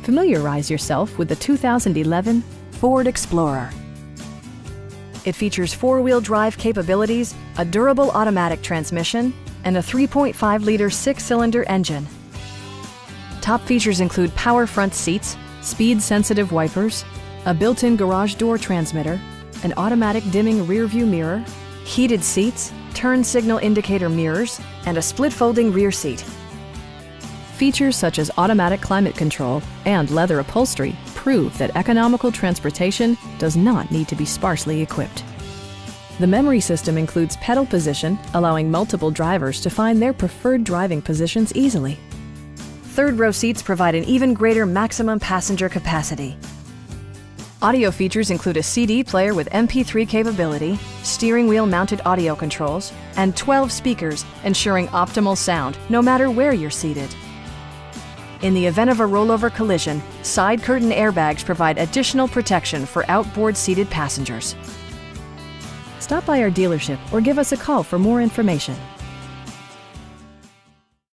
Familiarize yourself with the 2011 Ford Explorer. It features four-wheel drive capabilities, a durable automatic transmission, and a 3.5-liter six-cylinder engine. Top features include power front seats, speed-sensitive wipers, a built-in garage door transmitter, an automatic dimming rear-view mirror, heated seats, turn signal indicator mirrors, and a split-folding rear seat. Features such as automatic climate control and leather upholstery prove that economical transportation does not need to be sparsely equipped. The memory system includes pedal position, allowing multiple drivers to find their preferred driving positions easily. Third-row seats provide an even greater maximum passenger capacity. Audio features include a CD player with MP3 capability, steering wheel mounted audio controls, and 12 speakers, ensuring optimal sound no matter where you're seated. In the event of a rollover collision, side curtain airbags provide additional protection for outboard seated passengers. Stop by our dealership or give us a call for more information.